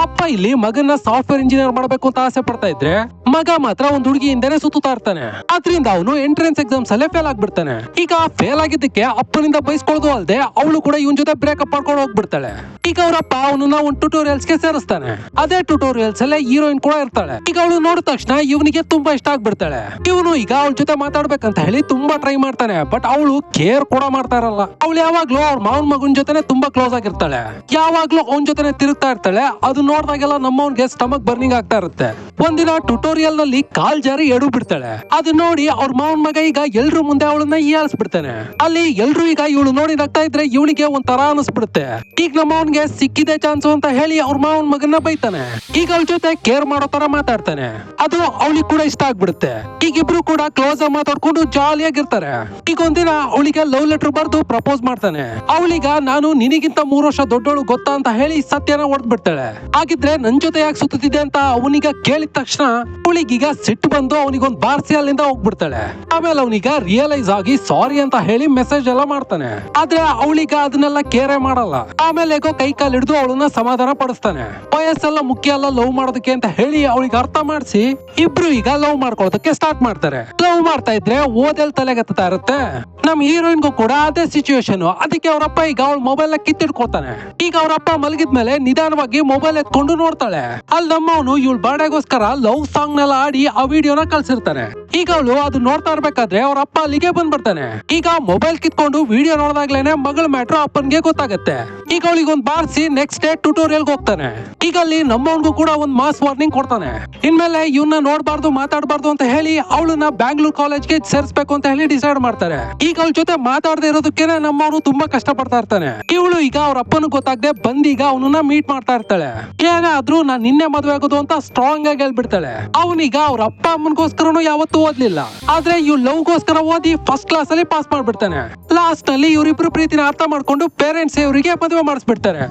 ಅಪ್ಪ ಇಲ್ಲಿ ಮಗನ ಸಾಫ್ಟ್ವೇರ್ ಇಂಜಿನಿಯರ್ ಮಾಡಬೇಕು ಅಂತ ಆಸೆ ಪಡ್ತಾ ಇದ್ರೆ ಮಗ ಮಾತ್ರ ಒಂದ್ ಹುಡುಗಿಯಿಂದನೇ ಸುತ್ತಾ ಇರ್ತಾನೆ. ಅದ್ರಿಂದ ಅವನು ಎಂಟ್ರೆನ್ಸ್ ಎಕ್ಸಾಮ್ಸ್ ಅಲ್ಲೇ ಫೇಲ್ ಆಗ್ಬಿಡ್ತಾನೆ. ಈಗ ಫೇಲ್ ಆಗಿದ್ದಕ್ಕೆ ಅಪ್ಪನಿಂದ ಬೈಸ್ಕೊಳ್ಳೋದು ಅಲ್ದೆ ಅವಳು ಕೂಡ ಇವನ್ ಜೊತೆ ಬ್ರೇಕಪ್ ಮಾಡ್ಕೊಂಡು ಹೋಗ್ಬಿಡ್ತಾಳೆ. ಈಗ ಅವರಪ್ಪ ಅವನನ್ನ ಒಂದು ಟ್ಯುಟೋರಿಯಲ್ಸ್ ಗೆ ಸೇರಿಸ್ತಾನೆ. ಅದೇ ಟ್ಯುಟೋರಿಯಲ್ಸ್ ಅಲ್ಲೇ ಹೀರೋಯಿನ್ ಕೂಡ ಇರ್ತಾಳೆ. ಈಗ ಅವಳು ನೋಡಿದ ತಕ್ಷಣ ಇವನಿಗೆ ತುಂಬಾ ಇಷ್ಟ ಆಗ್ಬಿಡ್ತಾಳೆ. ಇವನು ಈಗ ಅವಳ ಜೊತೆ ಮಾತಾಡ್ಬೇಕಂತ ಹೇಳಿ ತುಂಬಾ ಟ್ರೈ ಮಾಡ್ತಾನೆ. ಬಟ್ ಅವಳು ಕೇರ್ ಕೂಡ ಮಾಡ್ತಾ ಇರಲ್ಲ. ಅವಳು ಯಾವಾಗ್ಲೂ ಅವ್ರ ಮಾವನ್ ಮಗನ್ ಜೊತೆನೆ ತುಂಬಾ ಕ್ಲೋಸ್ ಆಗಿರ್ತಾಳೆ. ಯಾವಾಗ್ಲೂ ಅವನ್ ಜೊತೆನೆ ತಿರುಗ್ತಾ ಇರ್ತಾಳೆ. ಅದು ನೋಡಿದಾಗೆಲ್ಲ ನಮ್ಮವನ್ಗೆ ಸ್ಟಮಕ್ ಬರ್ನಿಂಗ್ ಆಗ್ತಾ ಇರುತ್ತೆ. ಒಂದಿನ ಟ್ಯುಟೋರಿಯಲ್ ನಲ್ಲಿ ಕಾಲ್ ಜಾರಿ ಎಡು ಬಿಡ್ತಾಳೆ. ಅದು ನೋಡಿ ಅವ್ರ ಮಾವನ್ ಮಗ ಈಗ ಎಲ್ರು ಮುಂದೆ ಅವಳನ್ನ ಹೀಯಾಳಿಸ್ಬಿಡ್ತಾನೆ. ಅಲ್ಲಿ ಎಲ್ರು ಈಗ ಇವಳು ನೋಡಿ ನಗ್ತಾ ಇದ್ರೆ ಇವನಿಗೆ ಒಂಥರ ಅನಿಸ್ಬಿಡುತ್ತೆ. ಈಗ ನಮ್ಮವನ್ಗೆ ಸಿಕ್ಕಿದೆ ಚಾನ್ಸ್ ಅಂತ ಹೇಳಿ ಅವ್ರ ಮಾವನ್ ಮಗನ್ನ ಬೈತಾನೆ. ಈಗ ಅವಳ ಜೊತೆ ಕೇರ್ ಮಾಡೋ ತರ ಮಾತಾಡ್ತಾನೆ. ಅದು ಅವಳಿಗೆ ಕೂಡ ಇಷ್ಟ ಆಗ್ಬಿಡುತ್ತೆ. ಈಗ ಇಬ್ರು ಕೂಡ ಕ್ಲೋಸ್ ಆಗಿ ಮಾತಾಡ್ಕೊಂಡು ಜಾಲಿಯಾಗಿರ್ತಾರೆ. ಈಗ ಒಂದಿನ ಅವಳಿಗೆ ಲವ್ ಲೆಟರ್ ಬರ್ದು ಪ್ರಪೋಸ್ ಮಾಡ್ತಾನೆ. ಅವಳಿಗ ನಾನು ನಿನಗಿಂತ 3 ವರ್ಷ ದೊಡ್ಡವಳು ಗೊತ್ತಾ ಅಂತ ಹೇಳಿ ಸತ್ಯನ ಹೊಡೆದ್ ಬಿಡ್ತಾಳೆ. ಹಾಗಿದ್ರೆ ನನ್ ಜೊತೆ ಯಾಕೆ ಸುತ್ತಿದೆ ಅಂತ ಅವನಿಗ ಕೇಳಿದ ತಕ್ಷಣ ಅವಳಿಗೀಗ ಸಿಟ್ಟು ಬಂದು ಅವನಿಗೊಂದ್ ಬಾರ್ಸಿ ಅಲ್ಲಿಂದ ಹೋಗ್ಬಿಡ್ತಾಳೆ. ಆಮೇಲೆ ಅವನಿಗ ರಿಯಲೈಸ್ ಆಗಿ ಸಾರಿ ಅಂತ ಹೇಳಿ ಮೆಸೇಜ್ ಎಲ್ಲ ಮಾಡ್ತಾನೆ. ಆದ್ರೆ ಅವಳಿಗ ಅದನ್ನೆಲ್ಲ ಕೇರೆ ಮಾಡಲ್ಲ. ಆಮೇಲೆ ಕೈ ಕಾಲ್ ಹಿಡಿದು ಅವಳನ್ನ ಸಮಾಧಾನ ಪಡಿಸ್ತಾನೆ. ವಯಸ್ಸೆಲ್ಲ ಮುಖ್ಯ ಅಲ್ಲ ಲವ್ ಮಾಡೋದಕ್ಕೆ ಅಂತ ಹೇಳಿ ಅವಳಿಗೆ ಅರ್ಥ ಮಾಡಿಸಿ ಇಬ್ರು ಈಗ ಲವ್ ಮಾಡ್ಕೊಳ್ಳೋದಕ್ಕೆ ಸ್ಟಾರ್ಟ್ ಮಾಡ್ತಾರೆ. ಲವ್ ಮಾಡ್ತಾ ಇದ್ರೆ ಓದೆಲ್ ತಲೆಗತ್ತಾ ಇರುತ್ತೆ. ನಮ್ ಹೀರೋಯಿನ್ಗೂ ಕೂಡ ಅದೇ ಸಿಚುವೇಶನ್. ಅದಕ್ಕೆ ಅವರಪ್ಪ ಈಗ ಅವಳ ಮೊಬೈಲ್ ಕಿತ್ತಿಡ್ಕೊಳ್ತಾನೆ. ಈಗ ಅವರಪ್ಪ ಮಲಗಿದ್ಮೇಲೆ ನಿಧಾನವಾಗಿ ಮೊಬೈಲ್ ಎತ್ಕೊಂಡು ನೋಡ್ತಾಳೆ. ಅಲ್ಲಿ ನಮ್ಮವನು ಇವಳ ಬರ್ಡೇಗೋಸ್ಕರ ಲವ್ ಸಾಂಗ್ ನೆಲ್ಲ ಆಡಿ ಆ ವಿಡಿಯೋನ ಕಳ್ಸಿರ್ತಾನೆ. ಈಗ ಅವಳು ಅದು ನೋಡ್ತಾ ಇರ್ಬೇಕಾದ್ರೆ ಅವ್ರ ಅಪ್ಪ ಅಲ್ಲಿಗೆ ಬಂದ್ಬಿಡ್ತಾನೆ. ಈಗ ಮೊಬೈಲ್ ಕಿತ್ಕೊಂಡು ವಿಡಿಯೋ ನೋಡಿದಾಗ್ಲೇನೆ ಮಗಳ ಮ್ಯಾಟ್ರು ಅಪ್ಪನ್ಗೆ ಗೊತ್ತಾಗತ್ತೆ. ಈಗ ಅವಳಿಗೆ ಒಂದ್ ಬಾರ್ಸಿ ನೆಕ್ಸ್ಟ್ ಡೇ ಟ್ಯುಟೋರಿಯಲ್ ಹೋಗ್ತಾನೆ. ಈಗ ಅಲ್ಲಿ ನಮ್ಮವನ್ಗೂ ಕೂಡ ಒಂದ್ ಮಾಸ್ ವಾರ್ನಿಂಗ್ ಕೊಡ್ತಾನೆ. ಇನ್ಮೇಲೆ ಇವನ್ನ ನೋಡ್ಬಾರ್ದು ಮಾತಾಡ್ಬಾರ್ದು ಅಂತ ಹೇಳಿ ಅವಳನ್ನ ಬ್ಯಾಂಗ್ಳೂರ್ ಕಾಲೇಜ್ಗೆ ಸೇರಿಸಬೇಕು ಅಂತ ಹೇಳಿ ಡಿಸೈಡ್ ಮಾಡ್ತಾರೆ. ಈಗ ಅವಳ ಜೊತೆ ಮಾತಾಡದೆ ಇರೋದಕ್ಕೇನೆ ನಮ್ಮವನು ತುಂಬಾ ಕಷ್ಟ ಪಡ್ತಾ ಇರ್ತಾನೆ. ಇವಳು ಈಗ ಅವ್ರ ಅಪ್ಪನ ಗೊತ್ತಾಗದೆ ಬಂದೀಗ ಅವನನ್ನ ಮೀಟ್ ಮಾಡ್ತಾ ಇರ್ತಾಳೆ. ಏನೇ ಆದ್ರೂ ನಾನ್ ನಿನ್ನೆ ಮದುವೆ ಆಗೋದು ಅಂತ ಸ್ಟ್ರಾಂಗ್ ಆಗಿ ಹೇಳ್ಬಿಡ್ತಾಳೆ. ಅವನೀಗ ಅವ್ರ ಅಪ್ಪ ಅಮ್ಮನ್ಗೋಸ್ಕರನು ಯಾವತ್ತೂ ಓದ್ಲಿಲ್ಲ. ಆದ್ರೆ ಇವ್ ಲವ್ ಗೋಸ್ಕರ ಓದಿ ಫಸ್ಟ್ ಕ್ಲಾಸ್ ಅಲ್ಲಿ ಪಾಸ್ ಮಾಡ್ಬಿಡ್ತಾನೆ. ಲಾಸ್ಟ್ ನಲ್ಲಿ ಇವರಿಬ್ರು ಪ್ರೀತಿನ ಅರ್ಥ ಮಾಡ್ಕೊಂಡು ಪೇರೆಂಟ್ಸ್ ಇವರಿಗೆ ಮದುವೆ ಮಾಡಿಸ್ಬಿಡ್ತಾರೆ.